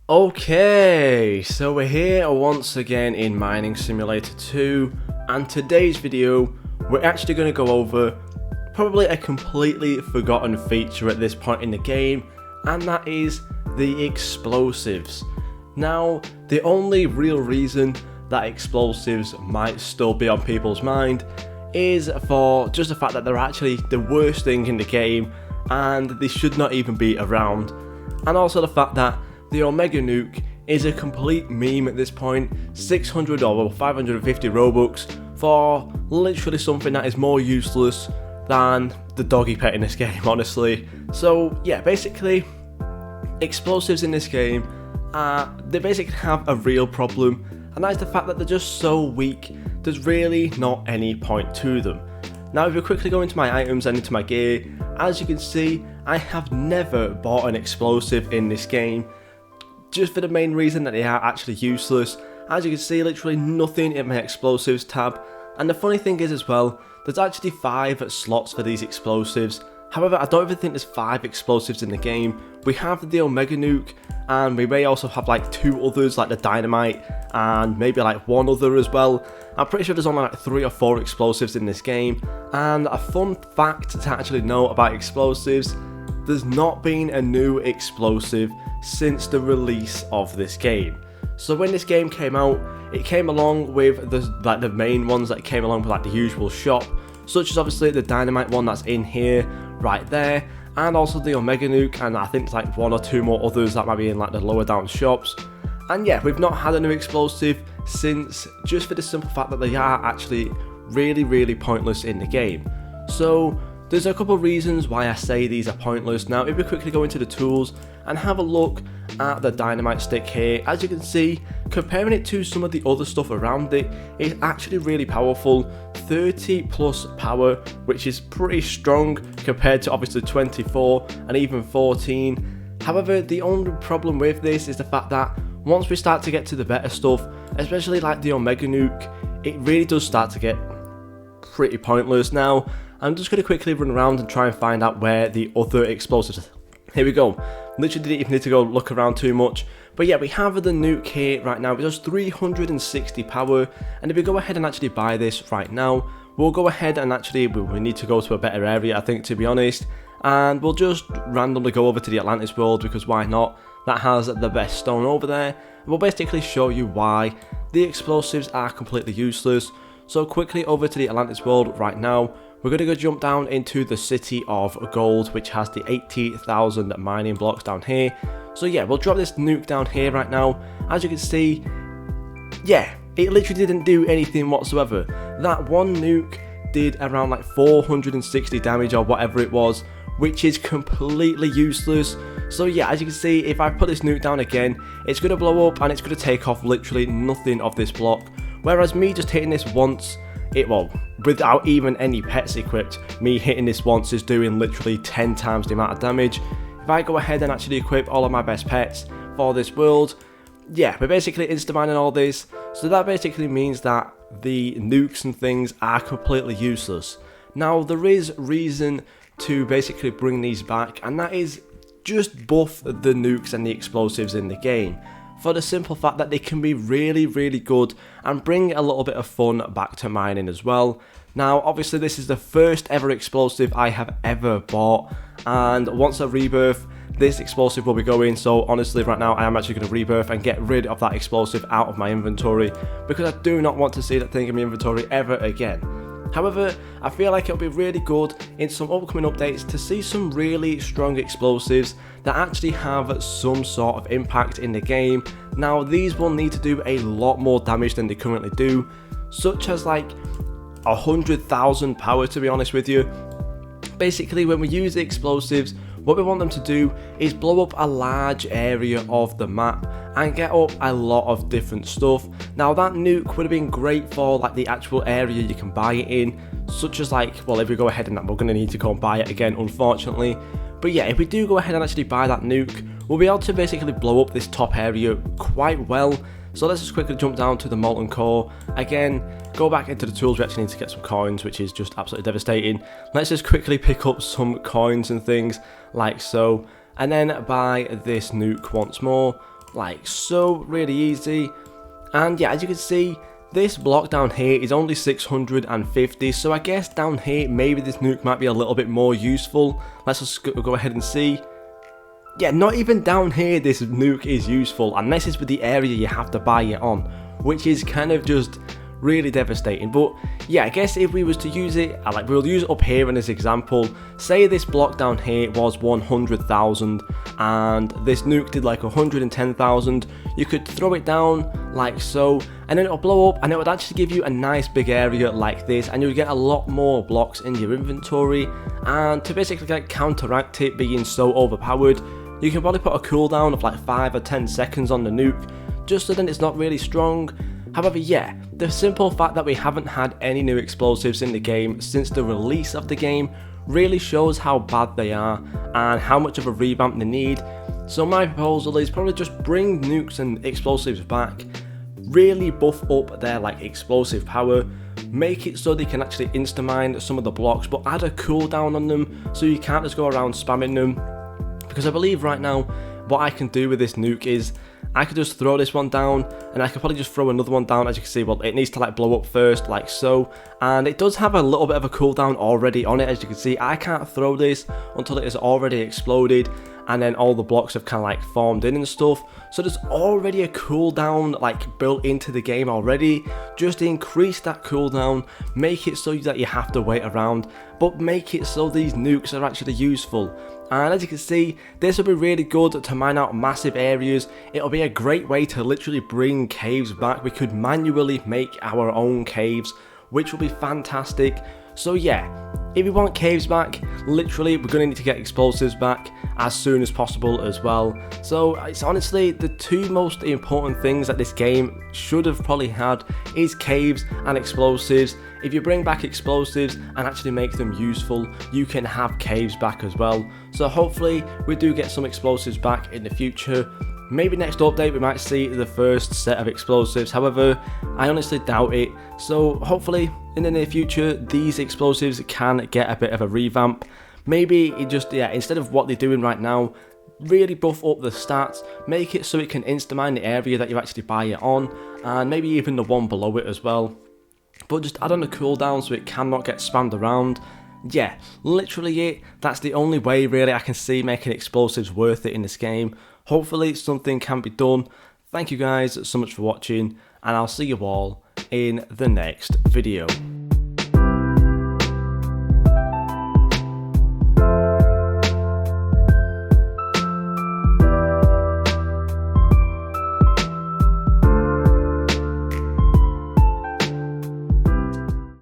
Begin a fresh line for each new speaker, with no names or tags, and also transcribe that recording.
Okay, so we're here once again in Mining Simulator 2, and today's video we're actually going to go over probably a completely forgotten feature at this point in the game, and that is the explosives. Now, the only real reason that explosives might still be on people's mind is for just the fact that they're actually the worst thing in the game and they should not even be around, and also the fact that the Omega Nuke is a complete meme at this point. 600 or 550 Robux for literally something that is more useless than the doggy pet in this game, honestly. So yeah, basically explosives in this game they basically have a real problem, and that is the fact that they're just so weak. There's really not any point to them. Now if we quickly go into my items and into my gear, as you can see I have never bought an explosive in this game, just for the main reason that they are actually useless. As you can see, literally nothing in my explosives tab, and the funny thing is as well, there's actually 5 slots for these explosives. However, I don't even think there's 5 explosives in the game. We have the Omega Nuke, and we may also have like 2 others like the Dynamite, and maybe like 1 other as well. I'm pretty sure there's only like 3 or 4 explosives in this game, and a fun fact to actually know about explosives, there's not been a new explosive since the release of this game. So when this game came out, it came along with the main ones that came along with like the usual shop, such as obviously the Dynamite one that's in here, right there, and also the Omega Nuke, and I think like 1 or 2 more others that might be in like the lower down shops. And yeah, we've not had a new explosive since, just for the simple fact that they are actually really pointless in the game. So there's a couple of reasons why I say these are pointless. Now if we quickly go into the tools and have a look at the Dynamite stick here, as you can see, comparing it to some of the other stuff around it, it's actually really powerful. 30 plus power, which is pretty strong compared to obviously 24 and even 14. However, the only problem with this is the fact that once we start to get to the better stuff, especially like the Omega Nuke, it really does start to get pretty pointless. Now I'm just going to quickly run around and try and find out where the other explosives are. Here we go. Literally didn't even need to go look around too much. But yeah, we have the nuke here right now. It does 360 power. And if we go ahead and actually buy this right now, we'll go ahead and actually, we need to go to a better area, I think, to be honest. And we'll just randomly go over to the Atlantis world, because why not? That has the best stone over there. And we'll basically show you why the explosives are completely useless. So quickly over to the Atlantis world right now. We're going to go jump down into the City of Gold, which has the 80,000 mining blocks down here. So yeah, we'll drop this nuke down here right now. As you can see, yeah, it literally didn't do anything whatsoever. That one nuke did around like 460 damage or whatever it was, which is completely useless. So yeah, as you can see, if I put this nuke down again, it's going to blow up and it's going to take off literally nothing of this block. Whereas me just hitting this once, without even any pets equipped, me hitting this once is doing literally 10 times the amount of damage. If I go ahead and actually equip all of my best pets for this world, yeah, we're basically insta-mining all this, so that basically means that the nukes and things are completely useless. Now there is reason to basically bring these back, and that is just buff the nukes and the explosives in the game, for the simple fact that they can be really good and bring a little bit of fun back to mining as well. Now obviously this is the first ever explosive I have ever bought, and once I rebirth, this explosive will be going. So honestly right now I am actually going to rebirth and get rid of that explosive out of my inventory, because I do not want to see that thing in my inventory ever again. However, I feel like it'll be really good in some upcoming updates to see some really strong explosives that actually have some sort of impact in the game. Now these will need to do a lot more damage than they currently do, such as like 100,000 power, to be honest with you. Basically when we use the explosives, what we want them to do is blow up a large area of the map and get up a lot of different stuff. Now that nuke would have been great for like the actual area you can buy it in, such as like, well, if we go ahead and we're going to need to go and buy it again, unfortunately. But yeah, if we do go ahead and actually buy that nuke, we'll be able to basically blow up this top area quite well. So let's just quickly jump down to the molten core. Again, go back into the tools, we actually need to get some coins, which is just absolutely devastating. Let's just quickly pick up some coins and things like so, and then buy this nuke once more. like so, really easy. And yeah, as you can see, this block down here is only 650, so I guess down here maybe this nuke might be a little bit more useful. Let's just go ahead and see. Yeah, not even down here this nuke is useful, and this is with the area you have to buy it on, which is kind of just really devastating. But yeah, I guess if we was to use it, we'll use it up here in this example. Say this block down here was 100,000 and this nuke did like 110,000. You could throw it down like so, and then it'll blow up, and it would actually give you a nice big area like this, and you would get a lot more blocks in your inventory. And to basically like counteract it being so overpowered, you can probably put a cooldown of like 5 or 10 seconds on the nuke, just so then it's not really strong. However, yeah, the simple fact that we haven't had any new explosives in the game since the release of the game really shows how bad they are and how much of a revamp they need. So my proposal is probably just bring nukes and explosives back, really buff up their like explosive power, make it so they can actually insta-mine some of the blocks, but add a cooldown on them so you can't just go around spamming them. Because I believe right now what I can do with this nuke is I could just throw this one down, and I could probably just throw another one down. As you can see, well, it needs to like blow up first like so, and it does have a little bit of a cooldown already on it. As you can see, I can't throw this until it has already exploded, and then all the blocks have kind of like formed in and stuff. So there's already a cooldown like built into the game already. Just increase that cooldown, make it so that you have to wait around, but make it so these nukes are actually useful. And as you can see, this will be really good to mine out massive areas. It'll be a great way to literally bring caves back. We could manually make our own caves, which will be fantastic. So yeah, if we want caves back, literally we're going to need to get explosives back as soon as possible as well. So it's honestly the two most important things that this game should have probably had is caves and explosives. If you bring back explosives and actually make them useful, you can have caves back as well. So hopefully we do get some explosives back in the future. Maybe next update we might see the first set of explosives, however I honestly doubt it. So hopefully in the near future these explosives can get a bit of a revamp. Maybe it just, yeah, instead of what they're doing right now, really buff up the stats, make it so it can insta-mine the area that you actually buy it on, and maybe even the one below it as well. But just add on a cooldown so it cannot get spammed around. Yeah, literally it. That's the only way really I can see making explosives worth it in this game. Hopefully something can be done. Thank you guys so much for watching, and I'll see you all in the next video.